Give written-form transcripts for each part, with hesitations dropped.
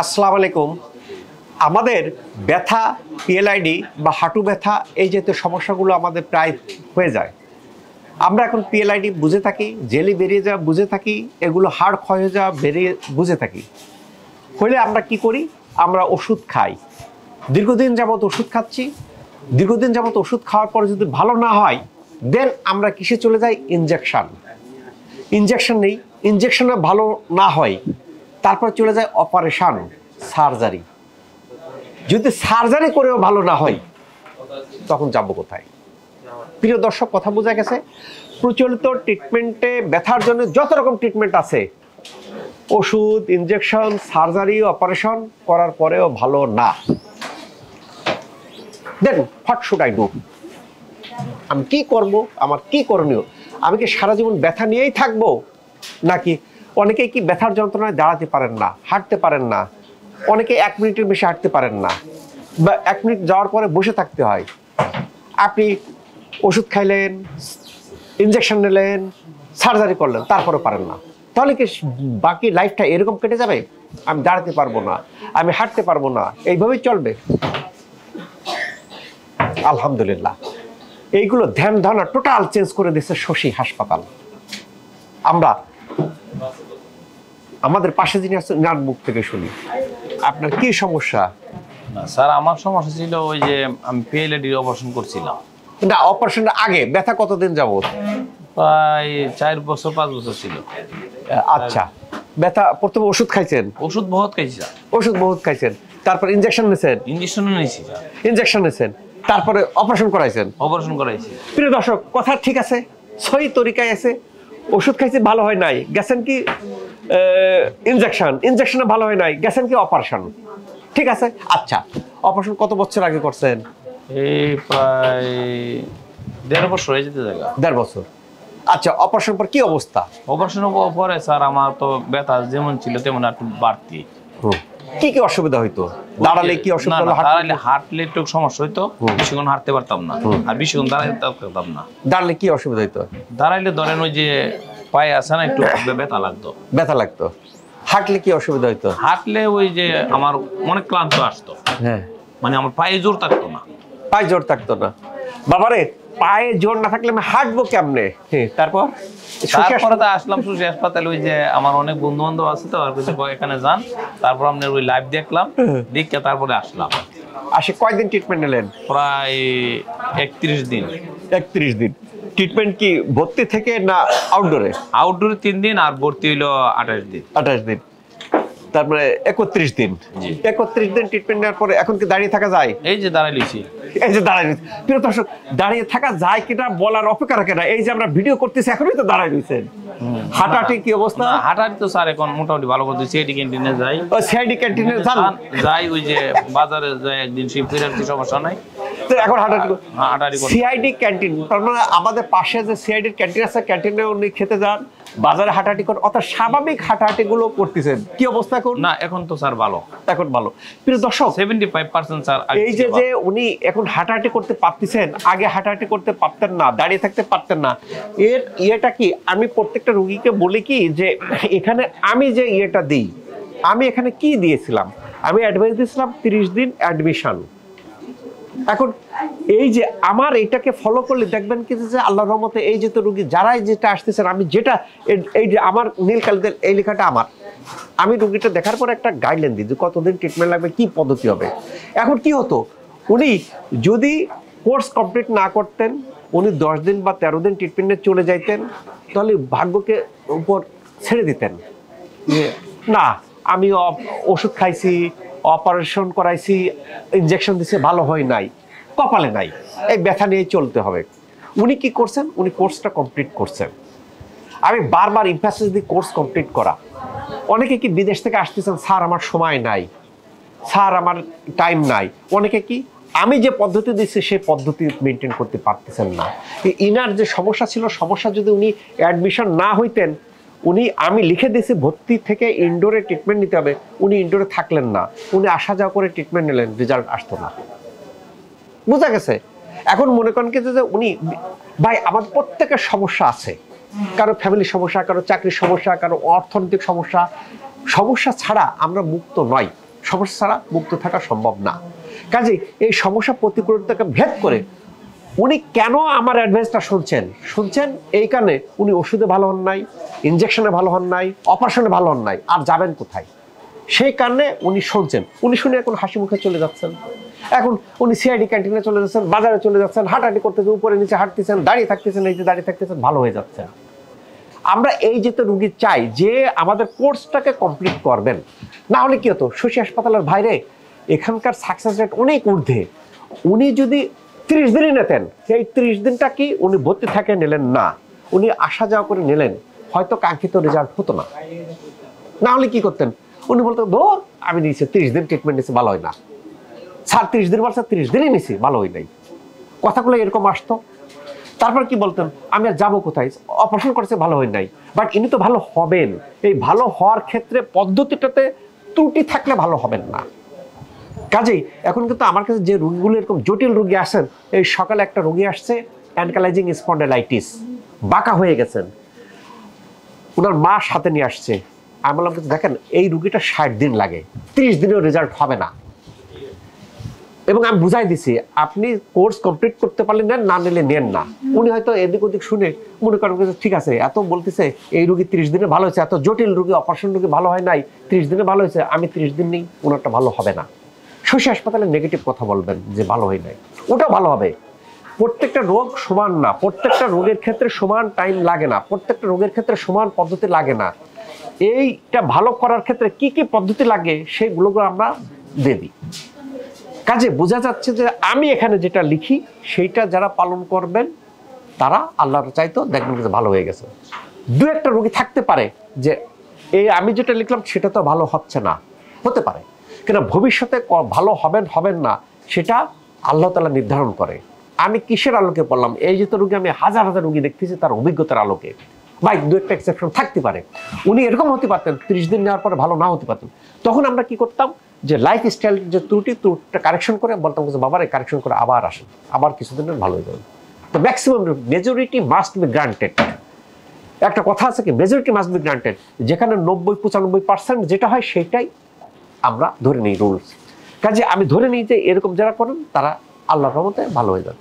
আসসালামু আলাইকুম। আমাদের ব্যথা পিএলআইডি বা হাঁটু ব্যথা এই জাতীয় সমস্যাগুলো আমাদের প্রায় হয়ে যায়। আমরা এখন পিএলআইডি বুঝে থাকি, জেলি বেরিয়ে যাওয়া বুঝে থাকি, এগুলো হাড় ক্ষয় হয়ে যাওয়া বেরিয়ে বুঝে থাকি। হলে আমরা কি করি? আমরা ওষুধ খাই। দীর্ঘদিন যাবত ওষুধ খাচ্ছি। দীর্ঘদিন যাবত ওষুধ খাওয়ার পরে যদি ভালো না হয়, দেন আমরা কিসে চলে যাই? ইনজেকশন নেই। ইনজেকশনে ভালো না হয়, তারপর চলে যায় অপারেশন, সার্জারি। যদি সার্জারি করেও ভালো না হয়, তখন যাব কোথায়? প্রিয় দর্শক, কথা বোঝা গেছে? প্রচলিত ট্রিটমেন্টে ব্যথার জন্য যত রকম ট্রিটমেন্ট আছে, ওষুধ, ইনজেকশন, সার্জারি, অপারেশন করার পরেও ভালো না। দেন হোয়াট শুড আই ডু? আমি কি করব? আমার কি করণীয়? আমি কি সারা জীবন ব্যথা নিয়েই থাকবো? নাকি অনেকেই কি ব্যথার যন্ত্রণায় দাঁড়াতে পারেন না, হাঁটতে পারেন না, অনেকে 1 মিনিটের বেশি হাঁটতে পারেন না, বা 1 মিনিট যাওয়ার পরে বসে থাকতে হয়। আপনি ওষুধ খাইলেন, ইনজেকশন নিলেন, সার্জারি করলেন, তারপরে পারেন না, তাহলে কি বাকি লাইফটা এরকম কেটে যাবে? আমি দাঁড়াতে পারবো না, আমি হাঁটতে পারবো না, এইভাবেই চলবে? আলহামদুলিল্লাহ, এইগুলো ধ্যান ধারণা টোটাল চেঞ্জ করে দিচ্ছে শশী হাসপাতাল। আমরা আমাদের পাশে যিনি আছেন, নার মুখ থেকে শুনি আপনার কি সমস্যা। স্যার, আমার সমস্যা ছিল ওই যে আমি পিএলআইডি অপারেশন করছিলাম। না, অপারেশনের আগে ব্যথা কতদিন যাবত? প্রায় 4 বছর 5 বছর ছিল। আচ্ছা, ব্যথা প্রথমে ওষুধ খাইছেন? ওষুধ বহুত খাইছি স্যার। ওষুধ বহুত খাইছেন, তারপর ইনজেকশন নিয়েছেন? ইঞ্জেকশনও নিয়েছি স্যার। ইনজেকশন নিয়েছেন, তারপরে অপারেশন করাইছেন? অপারেশন করাইছি। প্রিয় দর্শক, কথা ঠিক আছে, সহি তরিকায় আছে। ওষুধ খাইছি, ভালো হয় নাই, গেছেন কি ইনজেকশনে ভালো হয় নাই, গেছেন কি অপারেশন। ঠিক আছে। আচ্ছা, অপারেশন কত বছর আগে করছেন? এই প্রায় 1.5 বছর হয়ে যেতে জায়গা। 1.5 বছর। আচ্ছা, অপারেশন পর কি অবস্থা? অপারেশনের পরে স্যার আমার তো ব্যথা যেমন ছিল তেমন একটু বাড়তি। কি কি অসুবিধা হইতো? দাঁড়ালে কি অসুবিধা হলো? দাঁড়ালে হাঁটলে একটু সমস্যা হইতো, বেশিক্ষণ হাঁটতে পারতাম না, আর বেশিক্ষণ দাঁড়াইতে পারতাম না। দাঁড়ালে কি অসুবিধা হইতো? দাঁড়াইলে ধরেন ওই যে পায়ে আছে না, একটু ব্যথা লাগতো। ব্যথা লাগতো। হাঁটলে কি অসুবিধা হইতো? হাঁটলে ওই যে আমার অনেক ক্লান্ত আসতো। হ্যাঁ, মানে আমার পায়ে জোর থাকতো না। পায়ে জোর থাকতো না? বাবারে, পায়ে জোর না থাকলে আমি হাঁটবো কেমনে? তারপর তারপরে আসলাম শশী হাসপাতালে। ওই যে আমার অনেক বন্ধু বান্ধব আছে, তো আর কিছু এখানে যান, তারপর আপনার ওই লাইভ দেখলাম, দেখে তারপরে আসলাম। আসে কয়দিন ট্রিটমেন্ট নিলেন? প্রায় 31 দিন। 31 দিন ট্রিটমেন্ট কি ভর্তি থেকে না আউটডোরে? আউটডোরে 3 দিন, আর ভর্তি হইলো 28 দিন। 28 দিন, তারপরে 31 দিন। 31 দিন ট্রিটমেন্ট নেওয়ার পরে এখন কি দাঁড়িয়ে থাকা যায়? এই যে দাঁড়াইছি, এই যে দাঁড়ায় রয়েছে। প্রিয় দর্শক, দাঁড়িয়ে থাকা যায় কিনা বলার অপেক্ষা রাখে না। এই যে আমরা ভিডিও করতেছি, এখনই তো দাঁড়ায় রয়েছেন। হাঁটাহাঁটি কি অবস্থা? হাঁটাহাঁটি তো স্যার এখন মোটামুটি ভালো করতে। সিআইডি ক্যান্টিনে যাই। ও সিআইডি ক্যান্টিনে যাই, ওই যে বাজারে যাই, একদিন শিবপুরের কি সমস্যা নাই, তো এখন হাঁটাহাঁটি করি। সিআইডি ক্যান্টিন, তার মানে আমাদের পাশে যে সিআইডির ক্যান্টিন আছে, ক্যান্টিনে উনি খেতে যান, বাজারে হাঁটাহাঁটি করেন, অর্থাৎ স্বাভাবিক হাঁটাহাঁটি গুলো করতেছেন। কি অবস্থা এখন? না, এখন তো স্যার ভালো, এখন ভালো। প্রিয় দর্শক, 75% স্যার। এই যে উনি এখন হাঁটাহাঁটি করতে পারতেছেন, আগে হাঁটাহাঁটি করতে পারতেন না, দাঁড়িয়ে থাকতে পারতেন না। এর ইয়েটা কি? আমি প্রত্যেকটা রোগীকে বলি কি, যে এখানে আমি যে ইয়েটা দিই, আমি এখানে কি দিয়েছিলাম? আমি অ্যাডভাইস দিয়েছিলাম 30 দিন অ্যাডমিশন। এখন এই যে আমার এটাকে ফলো করলে দেখবেন কি, যে আল্লাহর রহমতে এই যে তো রোগী যারাই যেটা আসতেছেন, আমি যেটা এই যে আমার নীল কালিদের এই লেখাটা আমার, আমি রোগীটা দেখার পর একটা গাইডলাইন দিই যে কতদিন ট্রিটমেন্ট লাগবে, কি পদ্ধতি হবে। এখন কি হতো, উনি যদি কোর্স কমপ্লিট না করতেন, উনি 10 দিন বা 13 দিন ট্রিটমেন্টে চলে যাইতেন, তাহলে ভাগ্যকে উপর ছেড়ে দিতেন যে না, আমি ওষুধ খাইছি, অপারেশন করাইছি, ইনজেকশন দিছে, ভালো হয় নাই, কপালে নাই, এই ব্যথা নিয়ে চলতে হবে। উনি কি করছেন? উনি কোর্সটা কমপ্লিট করছেন। আমি বারবার এমফাসিস দিই কোর্স কমপ্লিট করা। অনেকে কি বিদেশ থেকে আসতেছেন, স্যার আমার সময় নাই, স্যার আমার টাইম নাই। অনেকে কি আমি যে পদ্ধতি দিচ্ছি সেই পদ্ধতি মেনটেন করতে পারতেছেন না। ইনার যে সমস্যা ছিল, সমস্যা যদি উনি অ্যাডমিশন না হইতেন, উনি আমি লিখে দিয়েছি ভর্তি থেকে ইনডোরে ট্রিটমেন্ট নিতে হবে, উনি ইনডোরে থাকলেন না, উনি আসা যাওয়া করে ট্রিটমেন্ট নিলেন, রেজাল্ট আসতো না। বোঝা গেছে? এখন মনে করেন কি, যে উনি ভাই, আমাদের প্রত্যেকের সমস্যা আছে, কারো ফ্যামিলির সমস্যা, কারো চাকরির সমস্যা, কারো অর্থনৈতিক সমস্যা। সমস্যা ছাড়া আমরা মুক্ত নয়। সমস্যা ছাড়া মুক্ত থাকা সম্ভব না। কাজেই এই সমস্যা প্রতিকূলতাকে ভেদ করে উনি কেন আমার অ্যাডভাইসটা শুনছেন এই কারণে উনি ওষুধে ভালো হন নাই, ইনজেকশনে ভালো হন নাই, অপারেশনে ভালো হন নাই, আর যাবেন কোথায়? সেই কারণে উনি শুনছেন। উনি শুনে এখন হাসি মুখে চলে যাচ্ছেন। এখন উনি সিআইডি ক্যান্টিনে চলে যাচ্ছেন, বাজারে চলে যাচ্ছেন, হাঁটাহাঁটি করতেছেন, উপরে নিচে হাঁটতেছেন, দাঁড়িয়ে থাকতেছেন, এই যে দাঁড়িয়ে থাকতেছেন, ভালো হয়ে যাচ্ছেন। আমরা এই যেতে রুগী চাই যে আমাদের কোর্সটাকে কমপ্লিট করবেন, না হলে কি হতো শশী হাসপাতালের বাইরে এখানকার সাকসেস রেট অনেক ঊর্ধ্বে। উনি যদি 30 দিনই নিতেন, সেই 30 দিনটা কি উনি ভর্তি থাকে নিলেন না, উনি আসা যাওয়া করে নিলেন, হয়তো কাঙ্ক্ষিত রেজাল্ট হতো না। না হলে কি করতেন? উনি বলতেন ধর আমি নিয়েছি 30 দিন ট্রিটমেন্ট নিয়েছি, ভালো হয় না, স্যার 30 দিন বলছে 30 দিনই নিয়েছি, ভালো হয় নাই। কথাগুলো এরকম আসতো। তারপর কি বলতেন, আমি আর যাবো কোথায়, অপারেশন করেছে ভালো হয় নাই, বাট ইনি তো ভালো হবেন। এই ভালো হওয়ার ক্ষেত্রে পদ্ধতিটাতে ত্রুটি থাকলে ভালো হবেন না। কাজেই এখন কিন্তু আমার কাছে যে রোগীগুলো এরকম জটিল রোগী আসেন, এই সকালে একটা রোগী আসছে অ্যানকালাইজিং স্পন্ডাইলাইটিস, বাঁকা হয়ে গেছেন, ওনার মা সাথে নিয়ে আসছে। আমি বললাম দেখেন এই রুগীটা 60 দিন লাগে, 30 দিনেও রেজাল্ট হবে না। এবং আমি বুঝাই দিছি আপনি কোর্স কমপ্লিট করতে পারলে নেন, না নিলে নেন না। উনি হয়তো এদিক ওদিক শুনে মনে করেন ঠিক আছে, এত বলতেছে এই রুগী 30 দিনে ভালো হয়েছে, এত জটিল রুগী অপারেশন রুগী ভালো হয় নাই, 30 দিনে ভালো হয়েছে, আমি 30 দিন নেই, ওনারটা ভালো হবে না। শশী হাসপাতালে নেগেটিভ কথা বলবেন যে ভালো হয় নাই, ওটা ভালো হবে। প্রত্যেকটা রোগ সমান না, প্রত্যেকটা রোগের ক্ষেত্রে সমান টাইম লাগে না, প্রত্যেকটা রোগের ক্ষেত্রে সমান পদ্ধতি লাগে না। এইটা ভালো করার ক্ষেত্রে কি কি পদ্ধতি লাগে সেগুলো আমরা দিয়ে দিই। কাজে বোঝা যাচ্ছে যে আমি এখানে যেটা লিখি সেইটা যারা পালন করবেন তারা আল্লাহর চাইতো দেখবেন যে ভালো হয়ে গেছে। দু একটা রোগী থাকতে পারে যে এই আমি যেটা লিখলাম সেটা তো ভালো হচ্ছে না, হতে পারে, কিন্তু ভবিষ্যতে ভালো হবেন না সেটা আল্লাহ তাআলা নির্ধারণ করে। আমি কিসের আলোকে বললাম, এই যে তো রোগী আমি হাজার হাজার রোগী দেখতেছি তার অভিজ্ঞতার আলোকে। ভাই দু একটা এক্সেপশন থাকতে পারে, উনি এরকম হতে পারতেন 30 দিন নেওয়ার পরে ভালো না হতে পারতেন। তখন আমরা কি করতাম যে লাইফ স্টাইল যে ত্রুটিটা কারেকশন করে বলতাম যে বাবার এই কারেকশন করে আবার আসেন, আবার কিছুদিনের ভালো হয়ে যাবে। তো maximum majority must be granted. একটা কথা আছে কি, মেজরিটি মাস্ট বি গ্রান্টেড, যেখানে 90-95% যেটা হয় সেটাই আমরা ধরে নিই রুলস। কাজে আমি ধরে নিই যে এরকম যারা করেন তারা আল্লাহর রহমতে ভালো হয়ে যাবে।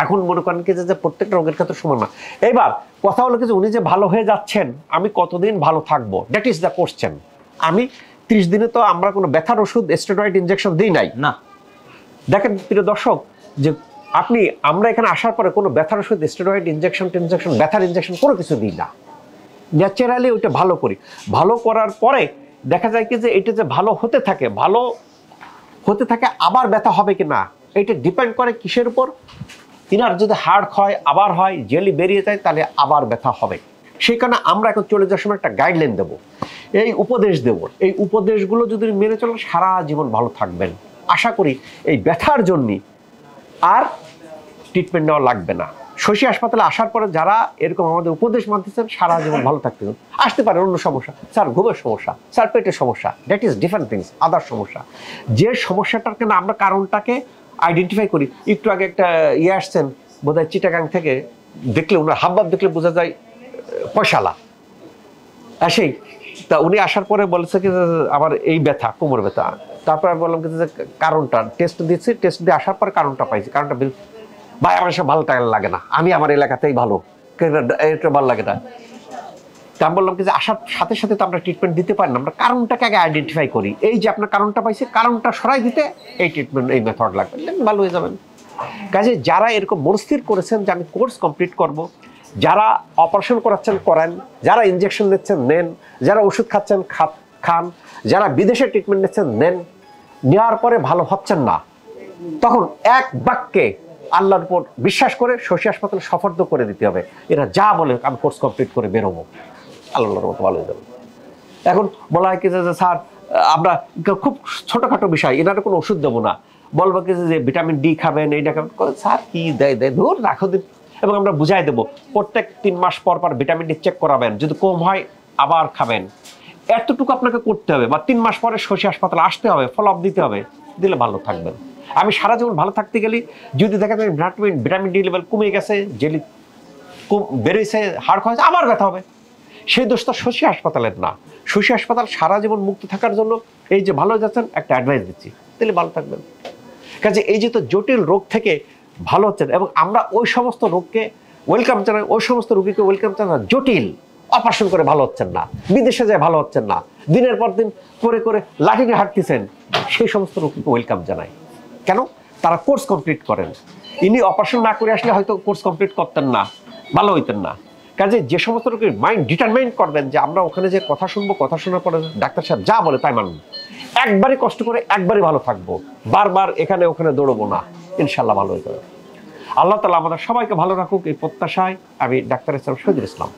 এখন মনে করেন কি যে প্রত্যেকটা রোগের ক্ষেত্রে সমান না। এবার কথা হলো কি যে উনি যে ভালো হয়ে যাচ্ছেন, আমি কতদিন ভালো থাকবো, দ্যাট ইজ দ্য কোশ্চেন। আমি 30 দিনে তো আমরা কোনো ব্যথার ওষুধ স্টেরয়েড ইনজেকশন দিই নাই না। দেখেন প্রিয় দর্শক, যে আমরা এখানে আসার পরে কোনো ব্যথার ওষুধ স্টেরয়েড ইনজেকশন ব্যথার ইনজেকশন কোনো কিছু দিই না। ন্যাচারালি ওইটা ভালো করি। ভালো করার পরে দেখা যায় কি যে এটা যে ভালো হতে থাকে আবার ব্যথা হবে কি না, এটা ডিপেন্ড করে কিসের উপর। তিনার যদি হার্ট হয়, আবার হয়, জেলি বেরিয়ে যায়, তাহলে আবার ব্যথা হবে। সেই কারণে আমরা এখন চলে যাওয়ার সময় একটা গাইডলাইন দেবো, এই উপদেশ দেবো। এই উপদেশগুলো যদি মেনে চলেন সারা জীবন ভালো থাকবেন। আশা করি এই ব্যথার জন্য আর ট্রিটমেন্ট নেওয়া লাগবে না। শশী হাসপাতালে আসার পরে যারা এরকম আমাদের উপদেশ মানতেছেন সারা জীবন ভালো থাকতে আসতে পারে। অন্য সমস্যা, স্যার ঘুমের সমস্যা, স্যার পেটের সমস্যা, দ্যাট ইজ ডিফারেন্ট থিংস, আদার সমস্যা। যে সমস্যাটার কেন আমরা কারণটাকে আইডেন্টিফাই করি। একটু আগে একটা আসছেন বোধহয় চিটাগাং থেকে, দেখলে ওনার হাবভাব দেখলে বোঝা যায় পয়সালা। সেই তা উনি আসার পরে বলেছে কি আমার এই ব্যথা, কোমর ব্যথা। তারপর আমি বললাম কি যে কারণটা টেস্ট দিচ্ছি, টেস্ট দিয়ে আসার পরে কারণটা পাইছি। কারণটা ভাই আমার সব ভালো লাগে না, আমি আমার এলাকাতেই ভালো, এটা ভালো লাগে না। তা আমি বললাম কি যে আসার সাথে সাথে তো আমরা ট্রিটমেন্ট দিতে পারি না, আমরা কারণটাকে আগে আইডেন্টিফাই করি। এই যে আপনার কারণটা পাইছে, কারণটা সরাই দিতে এই ট্রিটমেন্ট, এই মেথড লাগবে, ভালো হয়ে যাবেন। কাজে যারা এরকম মনস্থির করেছেন যে আমি কোর্স কমপ্লিট করব, যারা অপারেশন করাচ্ছেন করেন, যারা ইনজেকশন নিচ্ছেন নেন, যারা ওষুধ খাচ্ছেন খান, যারা বিদেশে ট্রিটমেন্ট নিচ্ছেন নেন, নেওয়ার পরে ভালো হচ্ছেন না, তখন এক বাক্যে আল্লাহর উপর বিশ্বাস করে শশী হাসপাতাল সফর্দ করে দিতে হবে। এরা যা বলে আমি কোর্স কমপ্লিট করে বেরোবো, আল্লাহর মতো ভালো হয়ে যাবে। এখন বলা হয় কি যে স্যার আমরা খুব ছোটখাটো বিষয়, এনারা কোনো ওষুধ দেবো না, বলবো কি যে ভিটামিন ডি খাবেন, এইটা খাবেন, স্যার কি দেয় ধর রাখো দিন। এবং আমরা বুঝাই দেবো প্রত্যেক 3 মাস পর ভিটামিন ডি চেক করাবেন, যদি কম হয় আবার খাবেন, এতটুকু আপনাকে করতে হবে। বা 3 মাস পরে শশী হাসপাতালে আসতে হবে, ফলো আপ দিতে হবে, দিলে ভালো থাকবেন। আমি সারা জীবন ভালো থাকতে গেলে যদি দেখা যায় ভিটামিন ডি লেভেল কমে গেছে, জেলি বেরোইছে, হাড় হয়েছে, আবার ব্যথা হবে। সেই দোষটা শশী হাসপাতালের না। শশী হাসপাতাল সারা জীবন মুক্ত থাকার জন্য এই যে ভালো যাচ্ছেন একটা অ্যাডভাইস দিচ্ছি, তাহলে ভালো থাকবেন। কাজে এই যে তো জটিল রোগ থেকে ভালো হচ্ছেন, এবং আমরা ওই সমস্ত রোগকে ওয়েলকাম জানাই, ওই সমস্ত রোগীকে ওয়েলকাম জানাই জটিল অপারেশন করে ভালো হচ্ছেন না, বিদেশে যায় ভালো হচ্ছেন না, দিনের পর দিন করে করে লাঠি নিয়ে হাঁটতেছেন, সেই সমস্ত রোগীকে ওয়েলকাম জানাই। কেন? তারা কোর্স কমপ্লিট করেন। ইনি অপারেশন না করে আসলে হয়তো কোর্স কমপ্লিট করতেন না, ভালো হইতেন না। কাজে যে সমস্ত রোগীর মাইন্ড ডিটারমাইন করবেন যে আমরা ওখানে যে কথা শুনবো, কথা শোনার পরে ডাক্তার সাহেব যা বলে তাই মানুন, একবারই কষ্ট করে একবারই ভালো থাকবো, বারবার এখানে ওখানে দৌড়বো না, ইনশাল্লাহ ভালো হয়ে যাবে। আল্লাহ তাআলা আমাদের সবাইকে ভালো রাখুক এই প্রত্যাশায় আমি ডাক্তার ইসলাম শহীদুল ইসলাম।